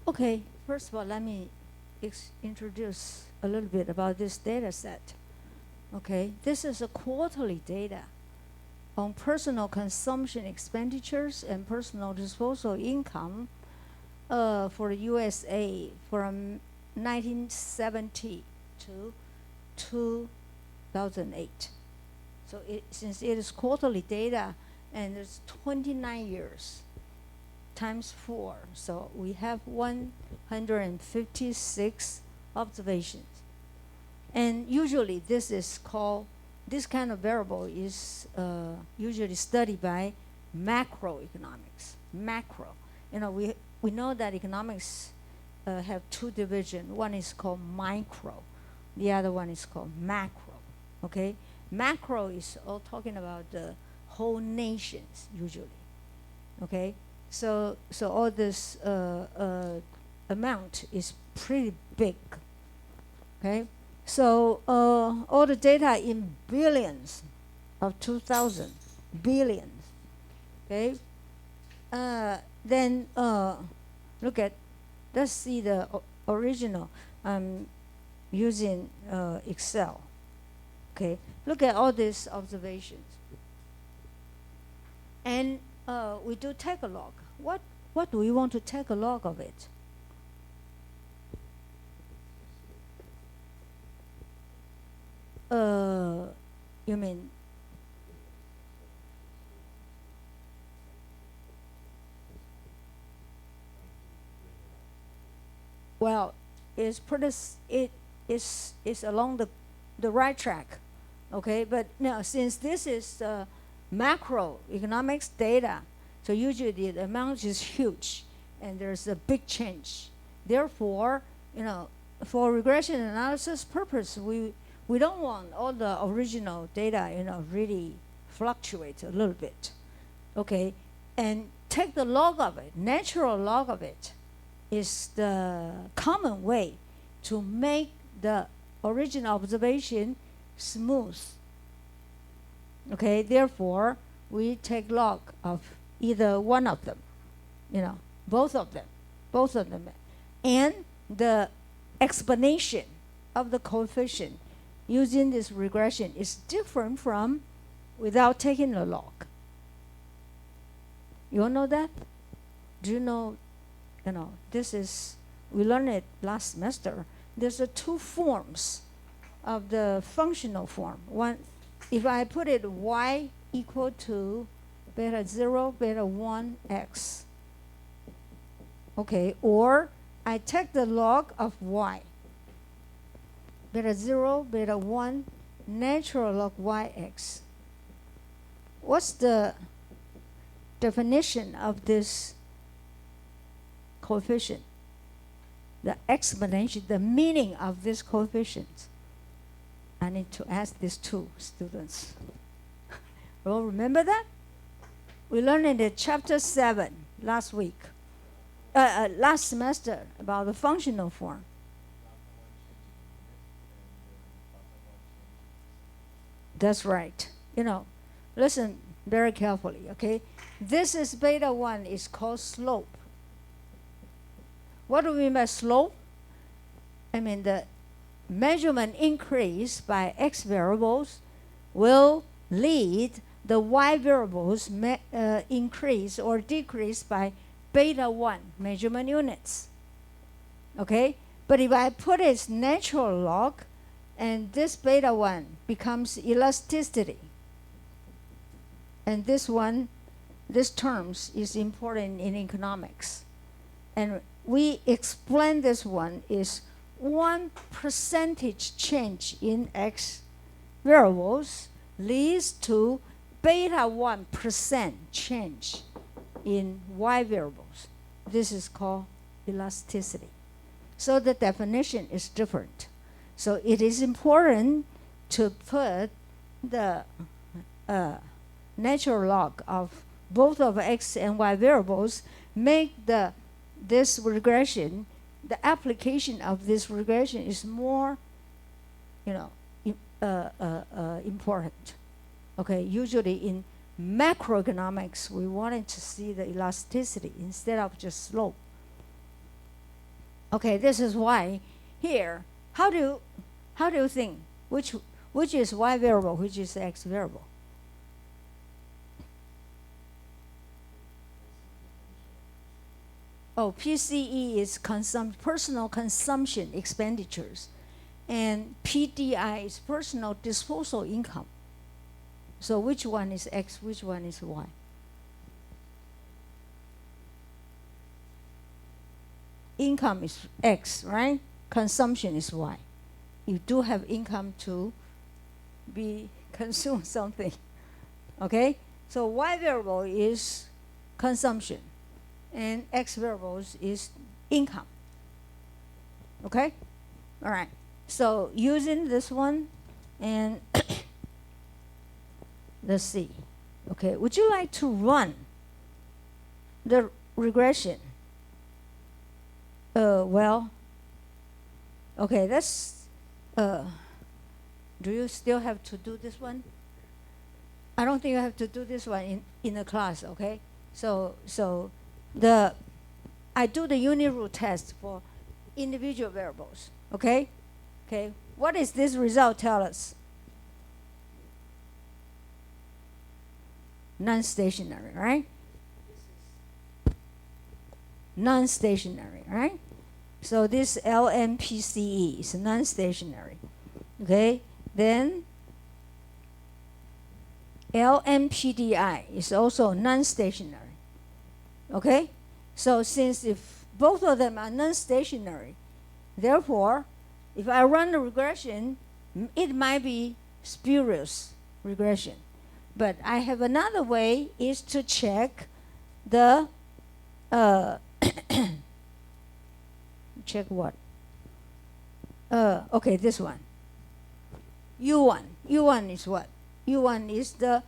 Okay, first of all, let me introduce a little bit about this data set. Okay, this is a quarterly data on personal consumption expenditures and personal disposal income for the USA from 1970 to 2008. So since it is quarterly data and it's 29 years times 4, so we have 156 observations. And usually this kind of variable is usually studied by macroeconomics. Macro. We know that economics have two divisions. One is called micro. The other one is called macro. Okay? Macro is all talking about the whole nations usually. Okay? So all this amount is pretty big. Okay? So all the data in billions of 2000 billions. Okay? Then let's see the original. I'm using Excel. Okay, look at all these observations. And we do take a log. What do we want to take a log of it? You mean well, it's along the right track, okay? But now since this is macroeconomics data, so usually the amount is huge and there's a big change. Therefore, for regression analysis purpose, we don't want all the original data, really fluctuate a little bit, okay? And take the log of it, natural log of it, is the common way to make the original observation smooth. Okay, therefore, we take log of either one of them, both of them. And the explanation of the coefficient using this regression is different from without taking the log. You all know that? Do you know, we learned it last semester. There's two forms of the functional form. One, if I put it y equal to beta 0, beta 1, x. Okay, or I take the log of y. Beta 0, beta 1, natural log yx. What's the definition of this coefficient? The explanation, the meaning of this coefficient. I need to ask these two students. Well, remember that? We learned in the chapter 7 last week, last semester, about the functional form. That's right. Listen very carefully, okay? This is beta 1, is called slope. What do we mean by slope? I mean the measurement increase by x variables will lead the y variables increase or decrease by beta 1 measurement units. Okay? But if I put its natural log, and this beta 1 becomes elasticity. And this terms is important in economics. And we explain this one is 1% change in x variables leads to beta 1% change in y variables. This is called elasticity. So the definition is different. So it is important to put the natural log of both of x and y variables, make this regression, the application of this regression is more, important. Okay, usually in macroeconomics, we wanted to see the elasticity instead of just slope. Okay, this is why here, how do you think which is y variable, which is x variable? Oh, PCE is personal consumption expenditures, and PDI is personal disposal income. So which one is X, which one is Y? Income is X, right? Consumption is Y. You do have income to be consume something. Okay? So Y variable is consumption, and X variables is income. Okay? All right. So using this one, and let's see. Okay, would you like to run the regression? Well, okay, let's, do you still have to do this one? I don't think you have to do this one in the class, okay? So I do the unit root test for individual variables, okay? Okay, what does this result tell us? Non-stationary, right? Non-stationary, right? So this LMPCE is non-stationary, okay? Then LMPDI is also non-stationary, okay? So since if both of them are non-stationary, therefore, if I run the regression, it might be spurious regression. But I have another way is to check the, check what? Okay, this one. U1. U1 is what? U1 is the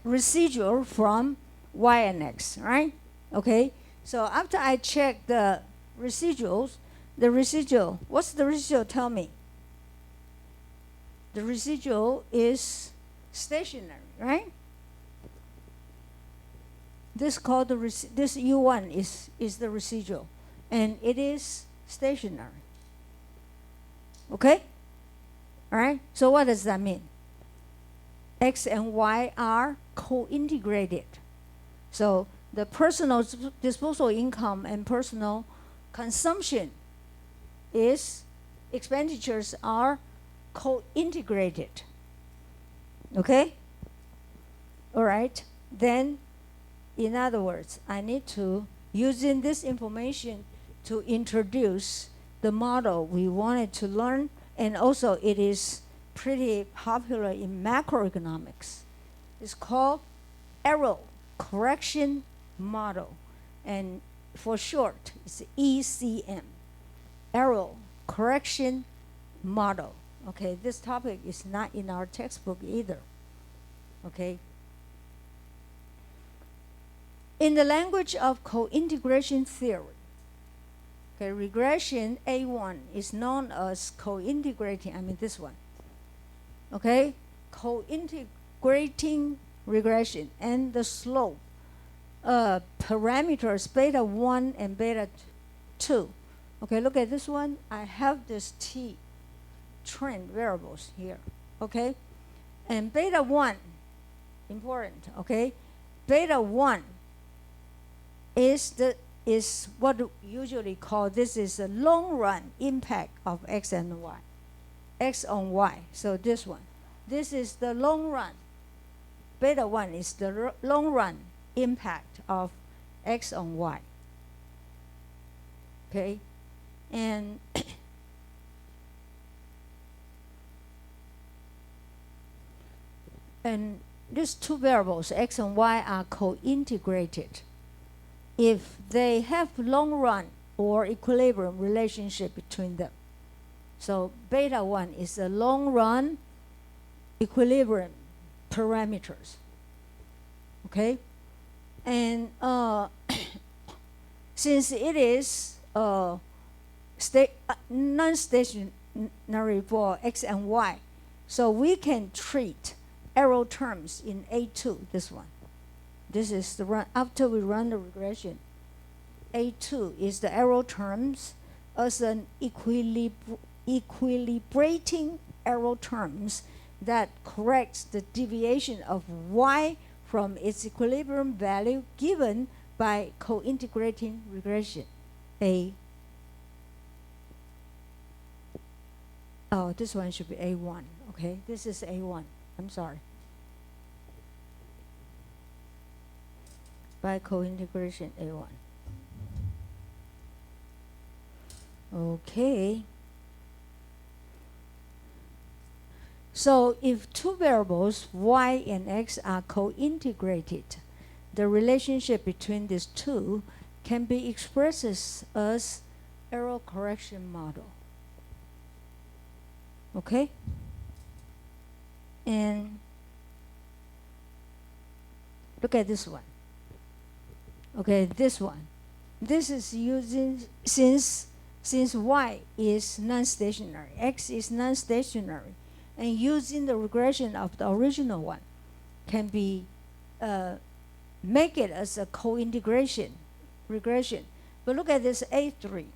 residual from Y and X, right? Okay, so after I check the residuals, the residual, what's the residual tell me? The residual is stationary, right? This called this U1 is the residual, and it is stationary. Okay? All right? So what does that mean? X and Y are co-integrated. So the personal disposal income and personal consumption expenditures are co-integrated. Okay? All right. Then, in other words, I need to, using this information to introduce the model we wanted to learn, and also it is pretty popular in macroeconomics. It's called error correction model, and for short, it's ECM, error correction model. Okay, this topic is not in our textbook either. Okay. In the language of co-integration theory, okay, regression A1 is known as co-integrating, this one. Okay, co-integrating regression, and the slope parameters beta 1 and beta 2. Okay, look at this one. I have this T trend variables here. Okay, and beta 1, important. Okay, beta 1 is what we usually call, this is a long run impact of X and Y, X on Y. So this one, this is the long run. Beta 1 is the long run impact of X on Y. Okay, and and these two variables, X and Y, are co-integrated if they have long run or equilibrium relationship between them. So beta 1 is a long run equilibrium parameters. Okay, and since it is non-stationary for X and Y, so we can treat error terms in A2, this one. This is the run, after we run the regression. A2 is the error terms as an equilibrating arrow terms that corrects the deviation of y from its equilibrium value given by co-integrating regression. Oh, this one should be A1. Okay, this is A1. I'm sorry. By co-integration A1. Okay. So if two variables, y and x, are co-integrated, the relationship between these two can be expressed as error correction model. Okay? And look at this one. Okay, this one. This is using, since y is non-stationary, x is non-stationary, and using the regression of the original one can be make it as a co-integration regression. But look at this A3.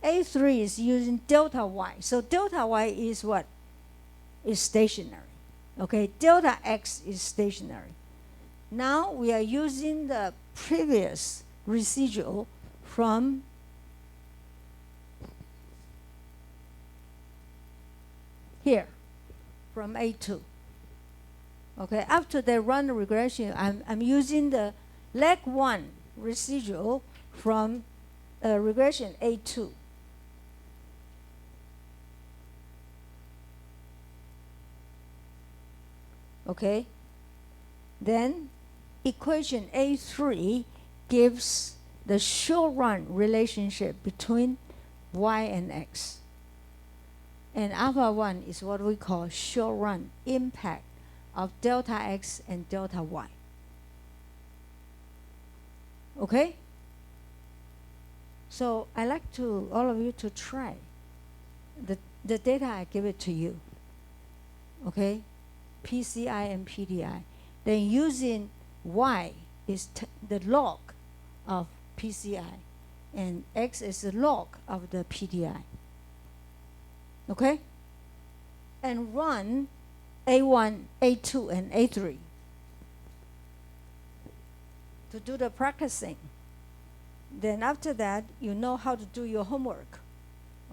A3 is using delta y. So delta y is what? Is stationary. Okay, delta x is stationary. Now we are using the previous residual from here, from A2. Okay, after they run the regression, I'm using the leg 1 residual from regression A2. Okay, then equation A3 gives the short-run relationship between y and x. And alpha 1 is what we call short-run impact of delta x and delta y. Okay? So I like to all of you to try the data I give it to you. Okay? PCI and PDI. Then using y is the log of PCI and x is the log of the PDI. Okay? And run A1, A2, and A3 to do the practicing. Then after that, you know how to do your homework.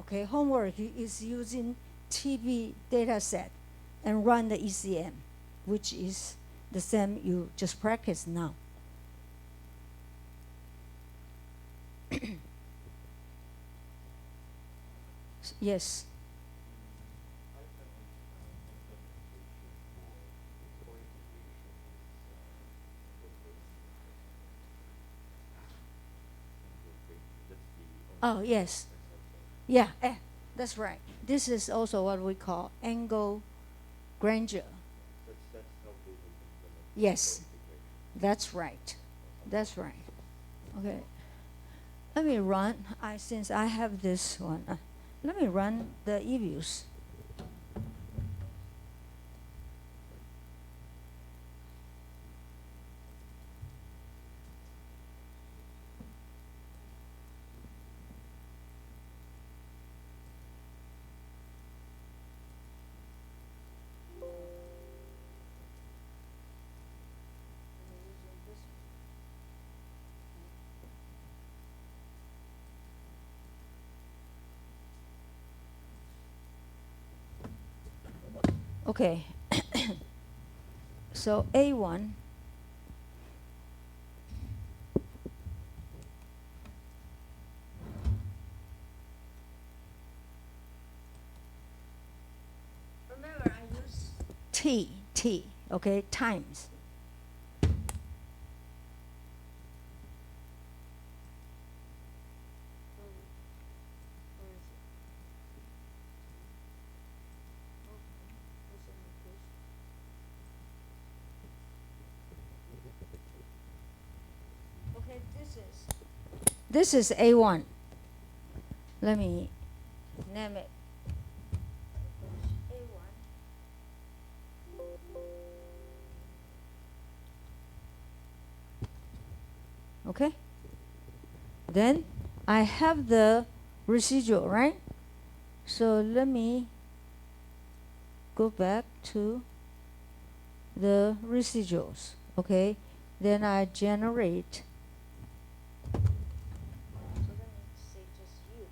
Okay, homework is using TV data set and run the ECM, which is the same you just practice now. Yes. Oh, yes. Yeah, that's right. This is also what we call angle grandeur. Yes, that's right. That's right. Okay. Let me run, since I have this one, let me run the eViews. Okay. So A1. Remember, I use T, okay, times. Okay, this is A1. Let me name it. Okay? Then I have the residual, right? So let me go back to the residuals, okay? Then I generate. So let me say just U.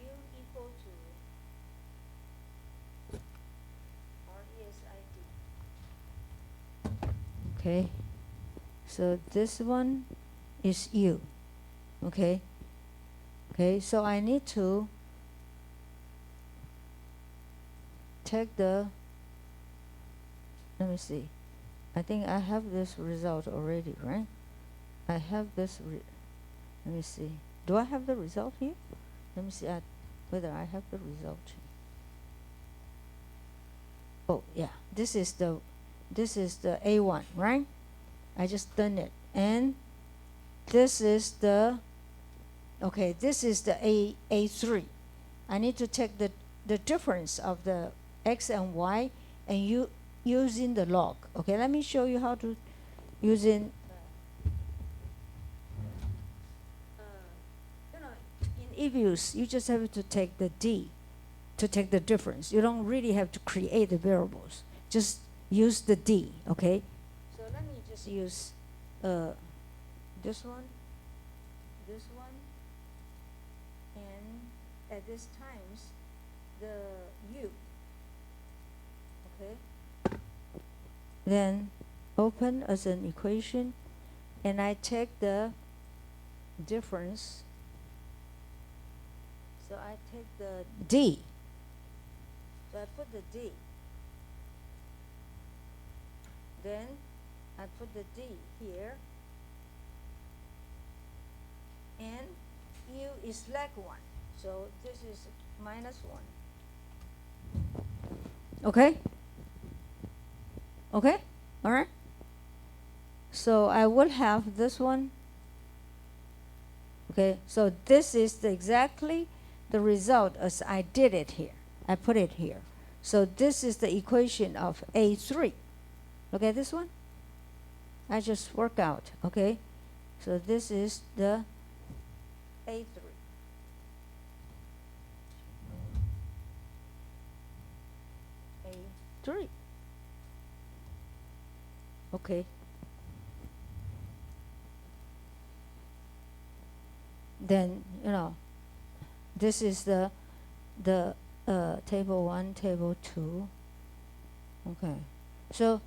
U equal to RESID. Okay. So this one is U. Okay. Okay. So I need to take the. Let me see. I think I have this result already, right? I have this. Let me see. Do I have the result here? Let me see whether I have the result. Oh yeah, this is the A1, right? I just done it, and this is the. Okay, this is the A3. I need to take the difference of the x and y and using the log. Okay, let me show you how to using. In EViews, you just have to take the D to take the difference. You don't really have to create the variables. Just use the D, okay? So let me just use this one, and at this times, the U, okay? Then open as an equation, and I take the difference. So I take the D. So I put the D. Then I put the D here. And U is like 1. So this is minus 1. Okay? Okay? All right? So I will have this one. Okay? So this is exactly the result as I did it here. I put it here. So this is the equation of A3. Look at this one. I just work out, okay? So this is the A3. A3. Okay. Then, this is the table 1, table 2. Okay. So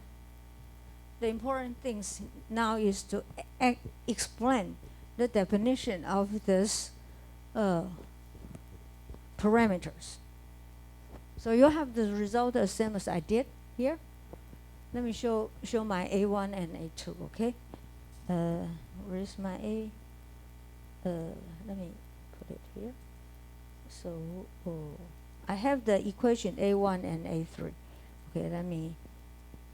the important things now is to explain the definition of this parameters. So you have the result the same as I did here. Let me show my A1 and A2, okay? Where is my A? Let me put it here. So I have the equation A1 and A3. Okay, let me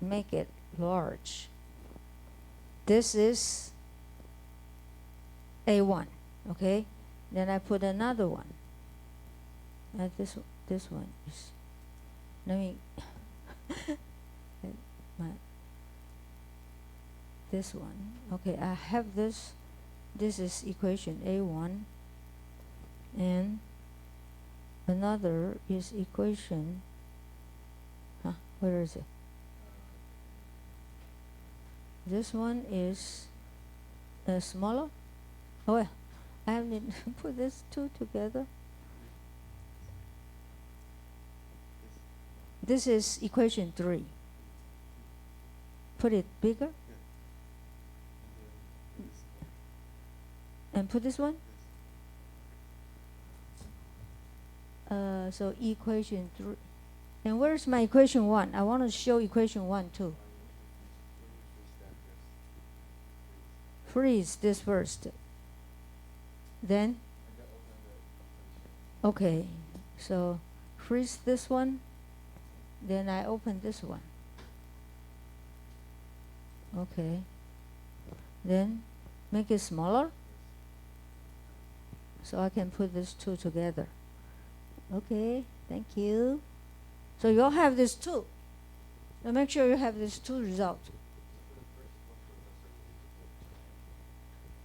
make it large. This is A1, okay? Then I put another one. And this one is, let me, this one. Okay, I have this. This is equation A1, and another is equation, where is it? This one is smaller. Oh, well, I haven't put these two together. This is equation 3. Put it bigger. And put this one. So equation 3. And where's my equation 1? I want to show equation 1 too. Freeze this first. Then? Okay. So freeze this one. Then I open this one. Okay. Then make it smaller. So I can put these two together. Okay, thank you. So you'll have these two. Now make sure you have these two results.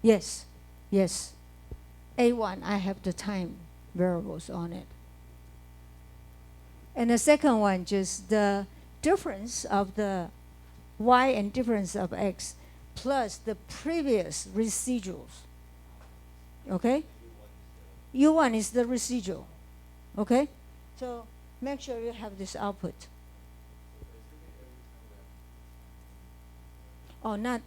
Yes, yes. A1, I have the time variables on it. And the second one, just the difference of the y and difference of x plus the previous residuals. Okay? U1 is the residual. Okay? So make sure you have this output. Oh, not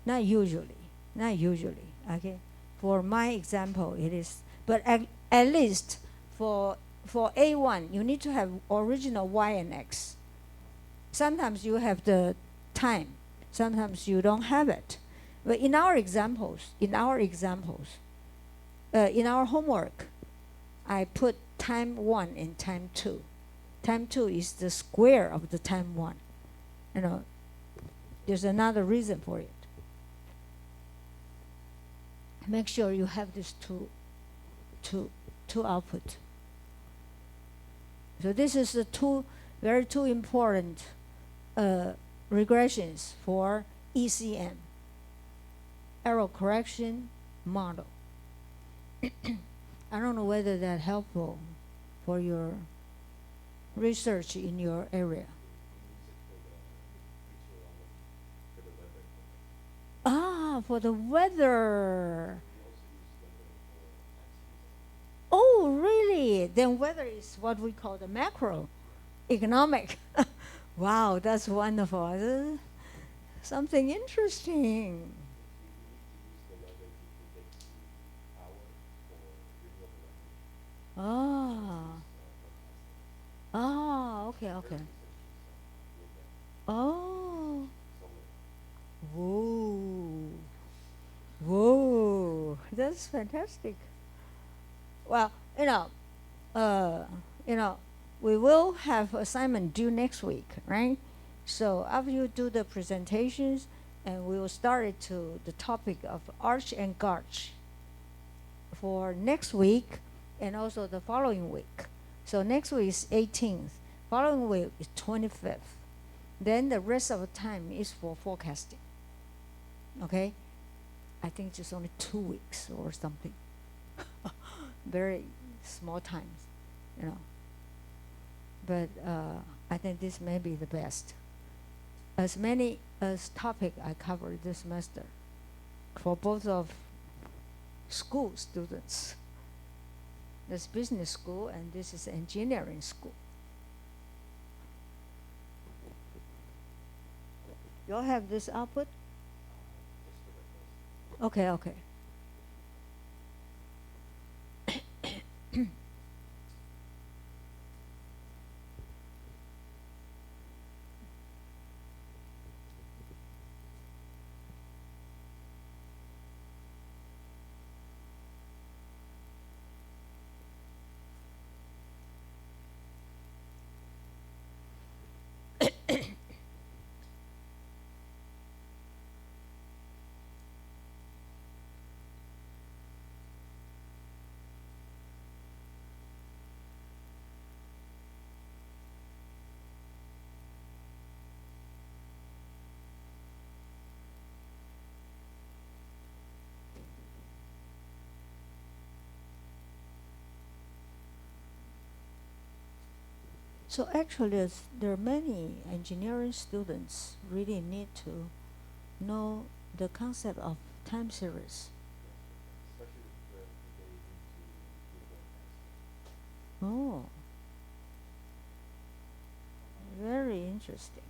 usually. Not usually. Okay? For my example, it is. But at least for A1, you need to have original y and x. Sometimes you have the time. Sometimes you don't have it. But in our homework, I put time 1 and time 2. Time 2 is the square of the time 1. You know, there's another reason for it. Make sure you have these two output. So this is the two important regressions for ECM, error correction model. I don't know whether that's helpful for your research in your area. For the weather. Oh, really? Then weather is what we call the macroeconomic. Wow, that's wonderful. Something interesting. Okay. Oh. Whoa, that's fantastic. Well, we will have assignment due next week, right? So after you do the presentations, and we will start it to the topic of arch and gauge for next week and also the following week. So next week is 18th, following week is 25th. Then the rest of the time is for forecasting. Okay? I think just only 2 weeks or something. Very small times, But I think this may be the best. As many as topic I covered this semester for both of school students. This business school and this is engineering school. You all have this output? Okay. So actually, there are many engineering students really need to know the concept of time series. Oh, very interesting.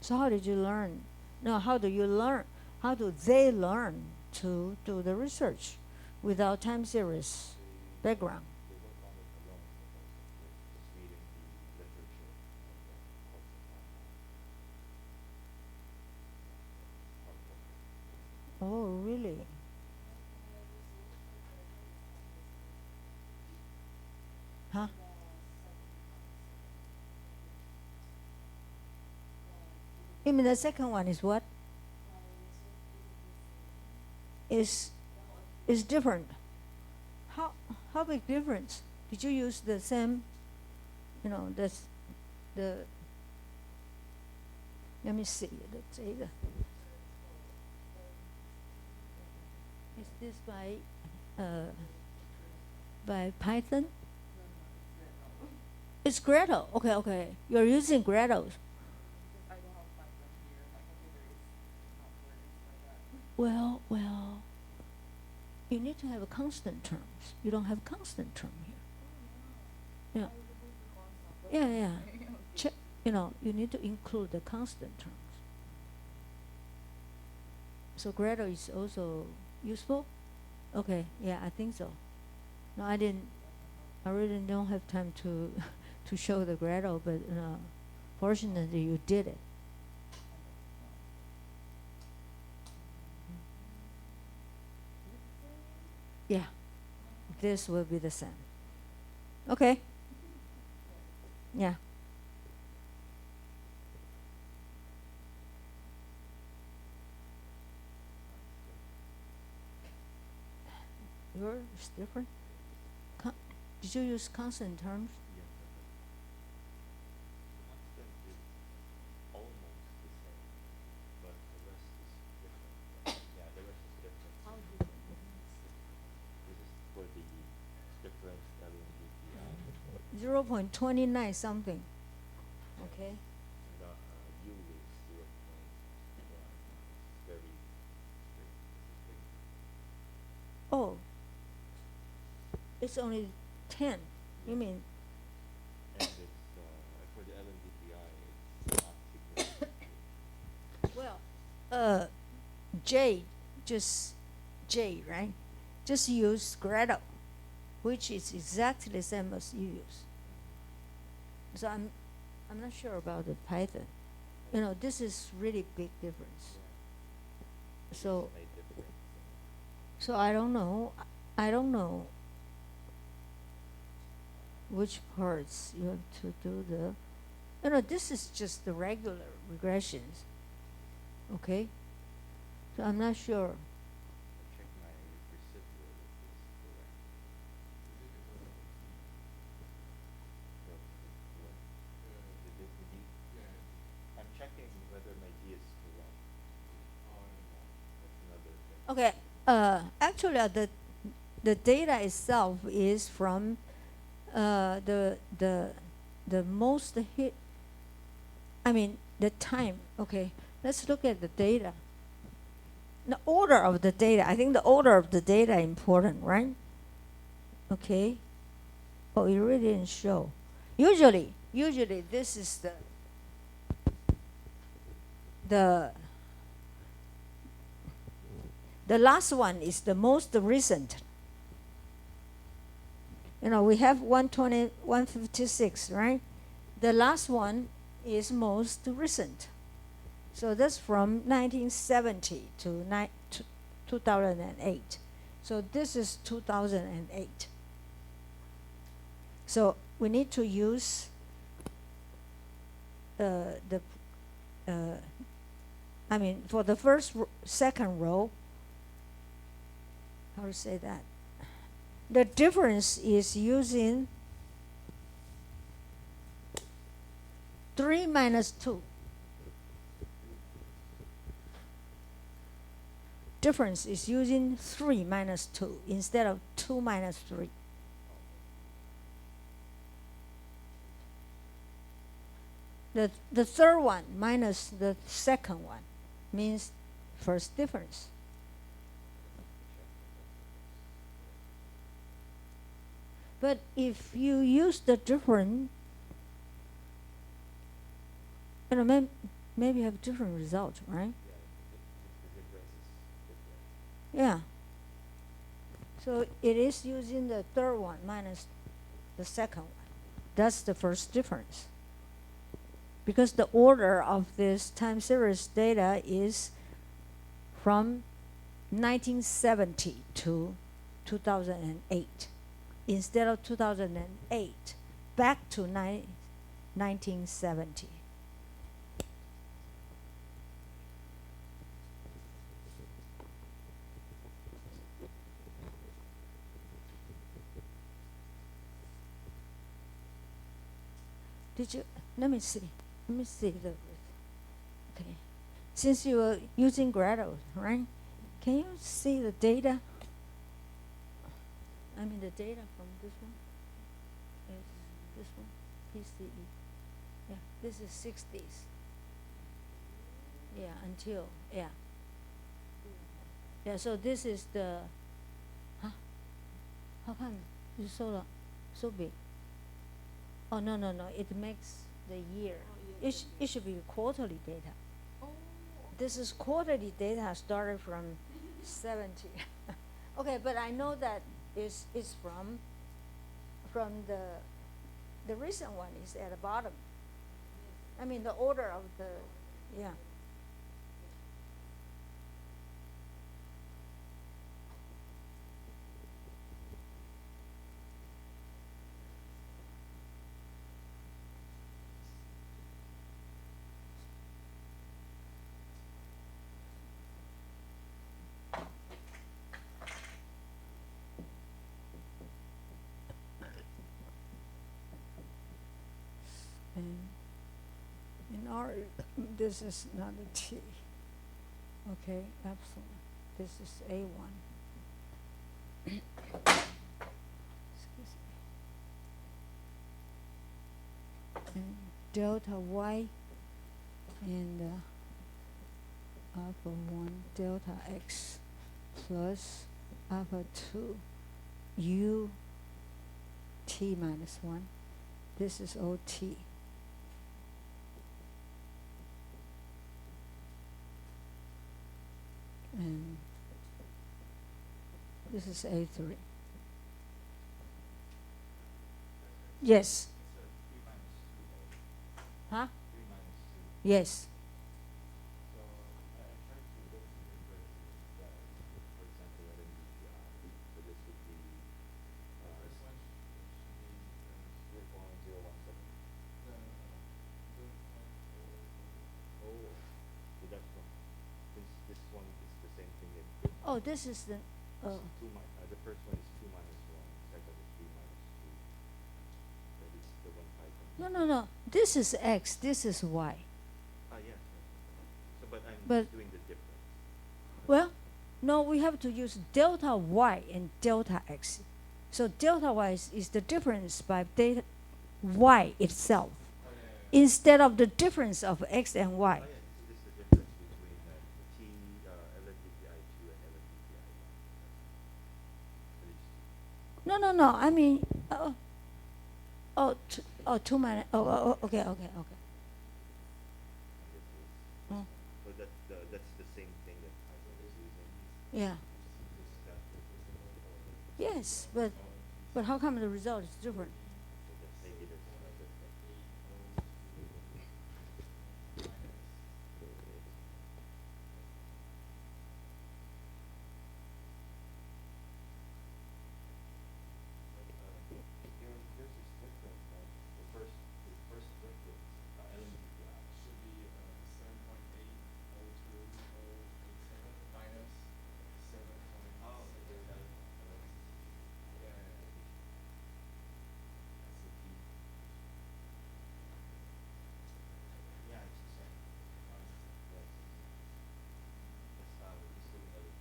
So how did you learn? No, how do you learn? How do they learn to do the research without time series background? Oh, really? Huh? You mean the second one is what? is different. How big difference? Did you use the same, the let me see the data. Is this by Python? It's Gradle. Okay. You're using Gradle. Well, you need to have a constant terms. You don't have constant term here. Yeah. Check. You need to include the constant terms. So Gradle is also useful. Okay. Yeah, I think so. No, I really don't have time to to show the Gradle, but fortunately you did it. Yeah, this will be the same. Okay. Yeah. Yours is different. Did you use constant terms? How different? 0.29 something. Okay. Oh, it's only 10. You mean? And it's for the LNDPI, it's not significant. Well, J, right? Just use Gradle, which is exactly the same as you use. So I'm not sure about the Python. This is really big difference. So I don't know. Which parts you have to do this is just the regular regressions. Okay? So I'm not sure. Check my residual is correct. I'm checking whether my D is correct. That's another thing. Okay. Actually, the data itself is from the most hit. I mean the time. Okay. Let's look at the data. The order of the data. I think the order of the data important, right? Okay. Oh, it really didn't show. Usually this is the last one is the most recent. We have 120, 156, right? The last one is most recent. So that's from 1970 to 2008. So this is 2008. So we need to use for the second row, how to say that? The difference is using 3 minus 2. Difference is using 3 minus 2 instead of 2 minus 3. The third one minus the second one means first difference. But if you use the different, maybe have different result, right? Yeah. So it is using the third one minus the second one. That's the first difference. Because the order of this time series data is from 1970 to 2008. Instead of 2008, back to 1970. Did you? Let me see. Let me see the. Okay. Since you are using Gradle, right? Can you see the data? I mean the data from this one. Is this one PCE? Yeah. This is 60s. Yeah. Until yeah. Yeah. So this is the. Huh? How come it's so big? Oh no. It makes the year. It should be quarterly data. This is quarterly data started from 70. Okay, but I know that is from the recent one is at the bottom. I mean the order of the yeah. And in our, this is not a T. Okay, epsilon. This is A1. Excuse me. And delta Y and alpha 1 delta X plus alpha 2 U T minus 1. This is OT. And this is A3. Yes. Huh? Yes. So I tried to go to the for example, at an EPI. So this would be this one should be 0.017. Oh, so that's wrong. This one is the same thing as Oh, this is the. the first one is 2 minus 1. Second is 3 minus 2. That is the one type. No. This is X. This is Y. Yes. So, but I'm But- doing the difference. Well, no, we have to use delta Y and delta X. So delta Y is the difference by data Y itself, instead of the difference of X and Y. This is the difference between T LNDPI2 and LNDPI1. No. I mean, 2 minus. Okay. And this is, Mm. so that's the same thing that I was using. Yeah. Yes, but how come the result is different? So that's maybe that's different. Yours is different, right? The first difference, LNDPI. Should be 7.80287 minus 7.7. Oh, Yeah. Yeah, it's the same. Yes. That's how we're still another.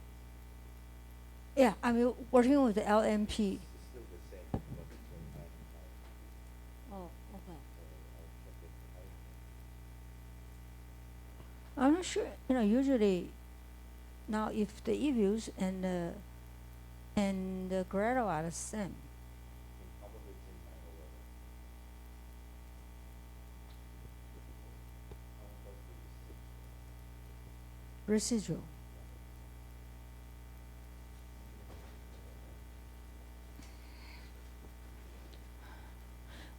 Yeah, I mean, working with the LMP. It's still the same, but it's 29. Oh, okay. I'll check it out. I'm not sure. Usually, now if the e-views and the Gradle are the same, And probably it's in my order. How about the residual.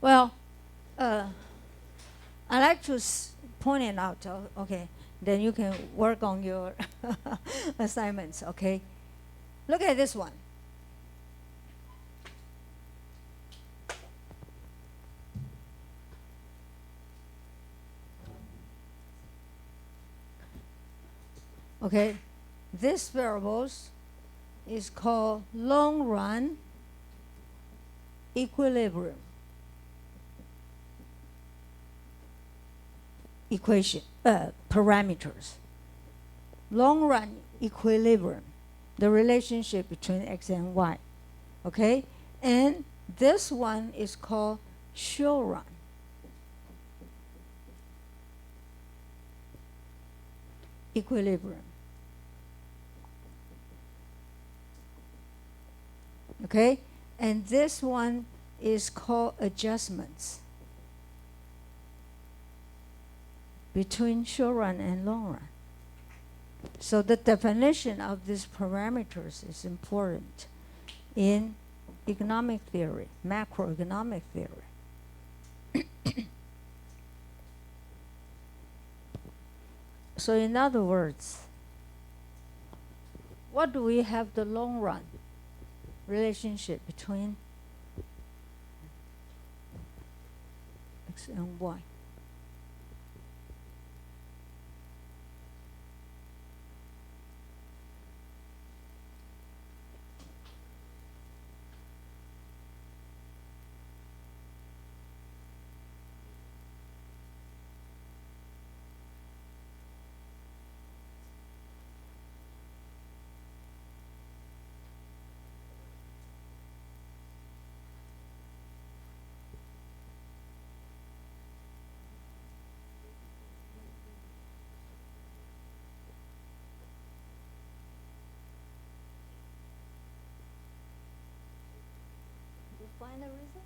Well, I like to point it out. Okay, then you can work on your assignments. Okay, look at this one. Okay, this variables is called long run equilibrium. equation parameters. Long run equilibrium, the relationship between x and y. Okay? And this one is called short run. Equilibrium. Okay? And this one is called adjustments between short run and long run. So the definition of these parameters is important in economic theory, macroeconomic theory. So in other words, what do we have the long run relationship between x and y? You find a reason?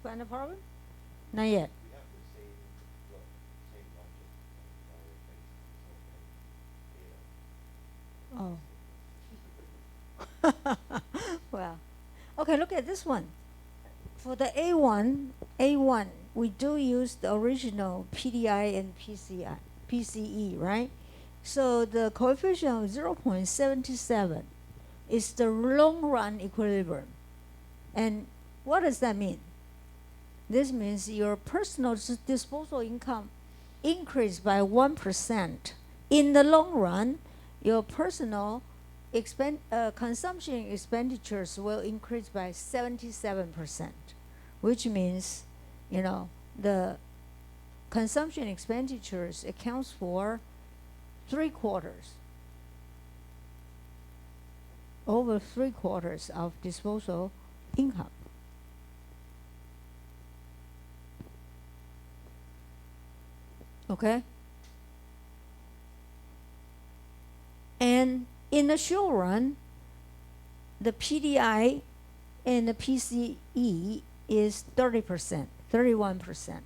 Find a problem? Not yet. We have the same logic, entire things, so Oh. Well, okay, look at this one. For the A1, we do use the original PDI and PCE, right? So the coefficient of 0.77 is the long run equilibrium. And what does that mean? This means your personal disposable income increased by 1%. In the long run, your personal consumption expenditures will increase by 77%, which means, the consumption expenditures accounts for 3/4, over 3/4 of disposable income. Okay? And in the short run, the PDI and the PCE is 30%, 31%.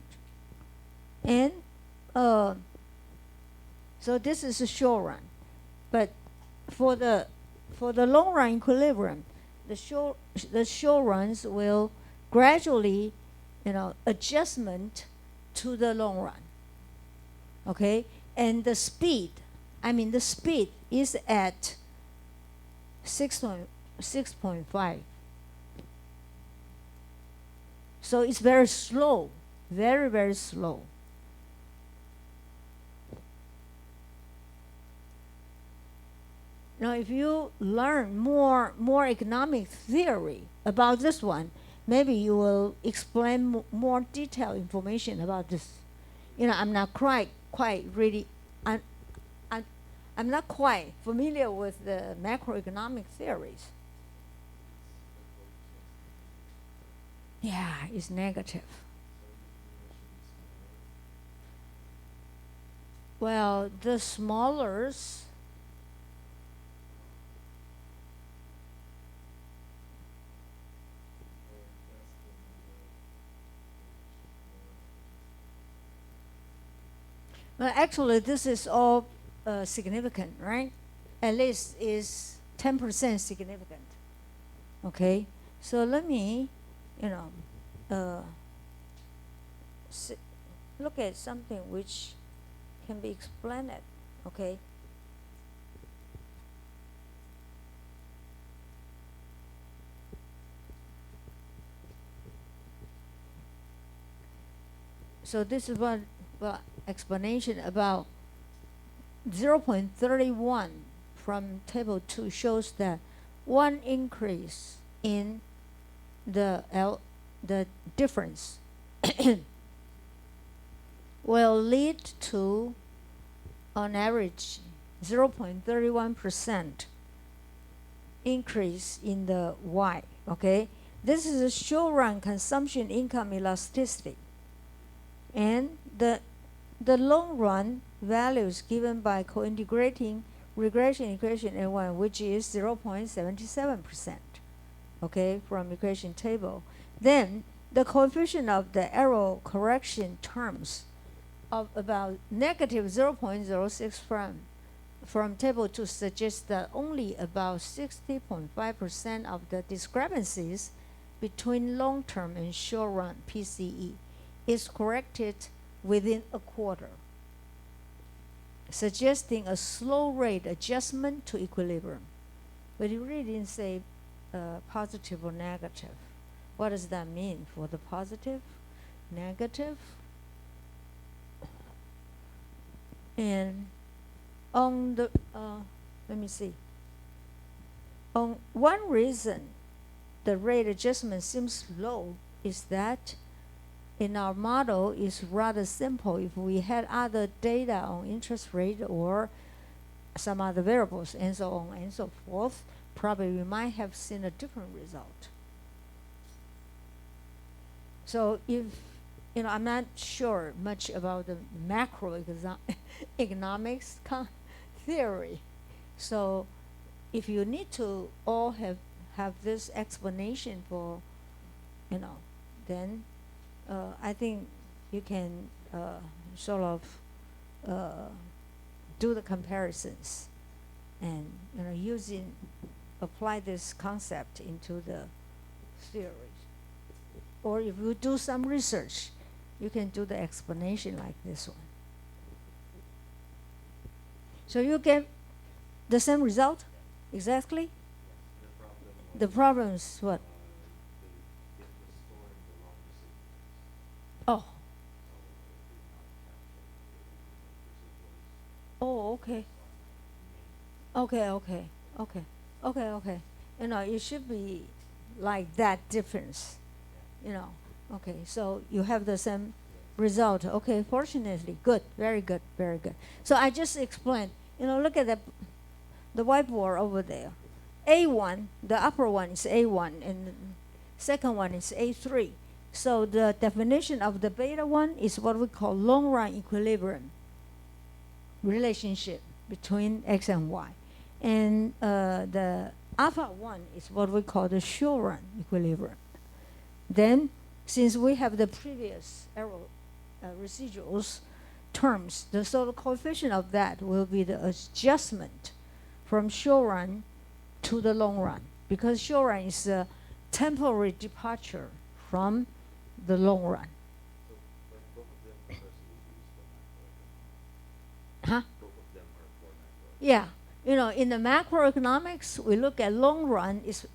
And so this is a short run. But for the long run equilibrium, the short runs will gradually, adjustment to the long run. Okay? And the speed is at 6.5. So it's very slow, very, very slow. Now, if you learn more economic theory about this one, maybe you will explain more detailed information about this. I'm not quite really, I'm not quite familiar with the macroeconomic theories. Yeah, it's negative. Well, the smallers Well, actually, this is all significant, right? At least is 10% significant. Okay, so let me, you know, look at something which can be explained. Okay. So this is what explanation about 0.31 from table 2 shows that one increase in the difference will lead to on average 0.31% increase in the Y. Okay, this is a short run consumption income elasticity, and the long run values given by co-integrating regression equation A1, which is 0.77%, okay, from equation table. Then the coefficient of the error correction terms of about negative 0.06 from table 2 suggests that only about 60.5% of the discrepancies between long-term and short-run PCE is corrected within a quarter, suggesting a slow rate adjustment to equilibrium. But you really didn't say positive or negative. What does that mean for the positive, negative? And on the, let me see. On one reason the rate adjustment seems low is that in our model is rather simple. If we had other data on interest rate or some other variables and so on and so forth, probably we might have seen a different result. So if, I'm not sure much about the macroeconomics theory. So if you need to all have this explanation for, then I think you can sort of do the comparisons and apply this concept into the theory. Or if you do some research, you can do the explanation like this one. So you get the same result exactly? The problem is what? Oh. Oh, okay. Okay. It should be like that difference. Okay, so you have the same result. Okay, fortunately, good, very good. So I just explained, look at the whiteboard over there. A1, the upper one is A1, and the second one is A3. So the definition of the beta one is what we call long-run equilibrium relationship between X and Y. And the alpha one is what we call the short-run equilibrium. Then, since we have the previous error residuals terms, the coefficient of that will be the adjustment from short run to the long run, because short run is a temporary departure from the long run. So, but both of them are used for macroeconomics. Huh? Both of them are for macroeconomics. Yeah. In the macroeconomics, we look at long run as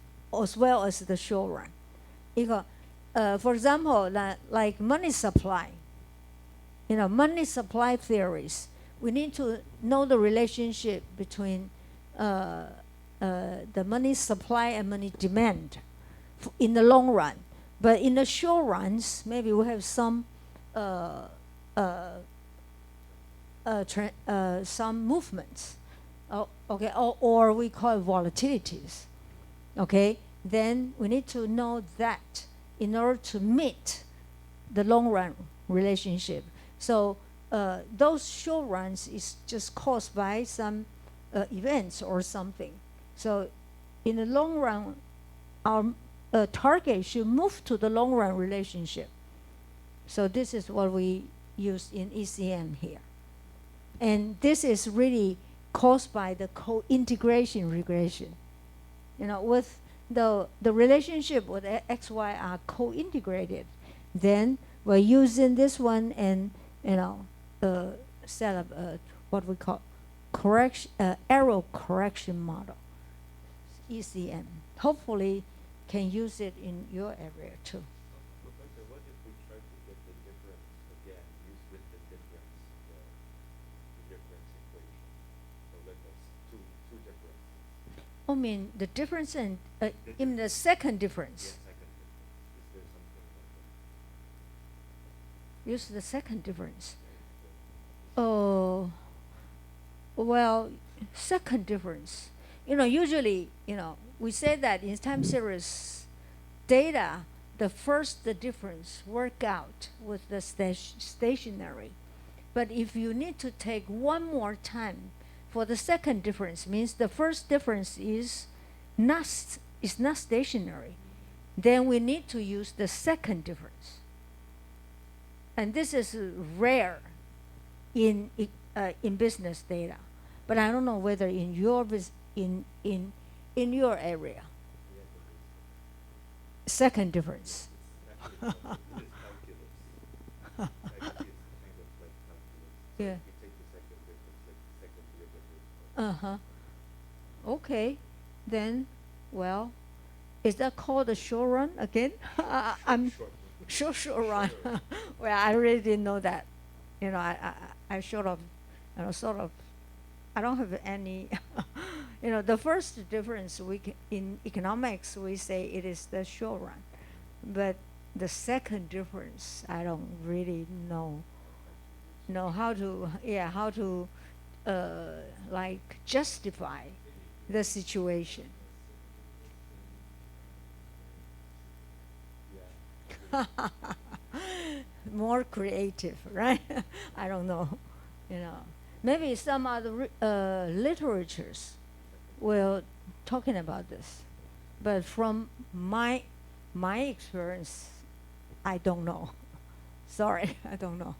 well as the short run. For example, like money supply, money supply theories, we need to know the relationship between the money supply and money demand in the long run. But in the short runs, maybe we have some movements, okay, or we call it volatilities, okay. Then we need to know that in order to meet the long run relationship. So those short runs is just caused by some events or something. So in the long run, our target should move to the long run relationship. So this is what we use in ECM here. And this is really caused by the co-integration regression. With the relationship with x, y are co-integrated, then we're using this one and set up what we call error correction model, ECM. Hopefully, can use it in your area too. Professor, what if we try to get the difference again, use with the difference, the difference equation? So let us two differences. I mean, the difference in the second difference. Yes, second difference. Is there something like that? Use the second difference. Oh, well, second difference. Usually, we say that in time series data, the difference work out with the stationary. But if you need to take one more time for the second difference, means the first difference is not stationary, then we need to use the second difference. And this is rare in business data, but I don't know whether in your in your area. Second difference. Actually, it's calculus. Actually, it's kind of like calculus. So Yeah. if you take the second difference, like the second derivative. Okay, then, well, is that called a short run again? I'm Short. short run. Well, I really didn't know that. I sort of, I don't have any. The first difference in economics we say it is the short run, but the second difference I don't really know how to like justify the situation. Yeah. More creative, right? I don't know. Maybe some other literatures will talking about this, but from my experience, I don't know. Sorry, I don't know.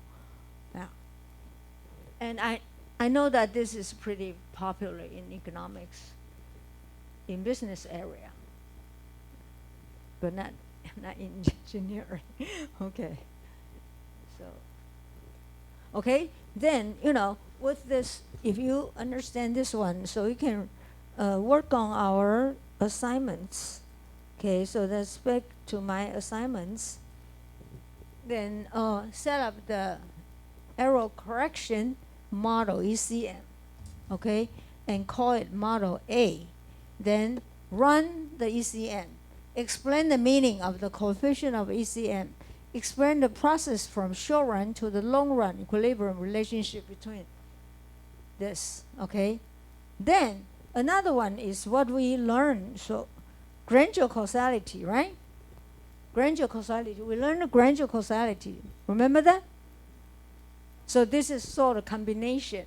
Yeah, and I know that this is pretty popular in economics, in business area, but not in engineering. Okay. So, okay, then, with this, if you understand this one, so you can work on our assignments. Okay, so that's back to my assignments. Then set up the error correction model, ECM, okay, and call it model A. Then run the ECM. Explain the meaning of the coefficient of ECM. Explain the process from short run to the long run equilibrium relationship between this, okay? Then another one is what we learned. So gradual causality, right? Gradual causality. We learned the gradual causality. Remember that? So this is sort of combination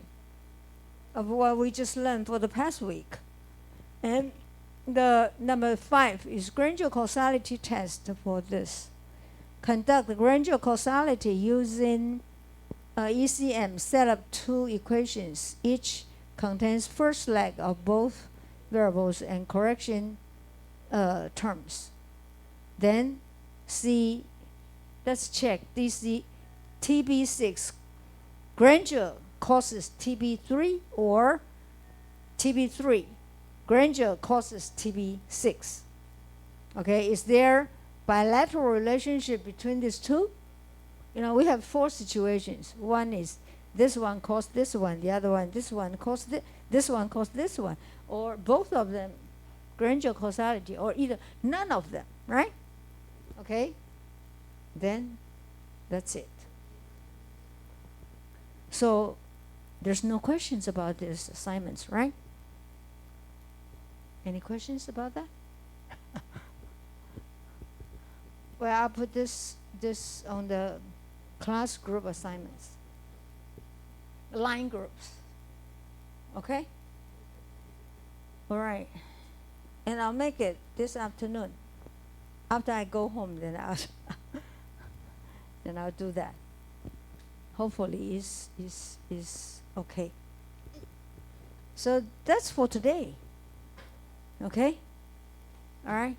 of what we just learned for the past week. And the number 5 is gradual causality test for this. Conduct the gradual causality using ECM. Set up 2 equations. Each contains first leg of both variables and correction terms. Then see, let's check DC TB6 gradual causes TB3 or TB3 gradual causes TB6. Okay, is there bilateral relationship between these two? We have 4 situations. One is this one caused this one, the other one, this one caused this one caused this one, or both of them gradual causality, or either none of them, right? Okay, then that's it. So there's no questions about these assignments, right? Any questions about that? Well, I'll put this on the class group assignments. Line groups. Okay? All right. And I'll make it this afternoon. After I go home, then I'll do that. Hopefully is Okay. So that's for today. Okay? All right?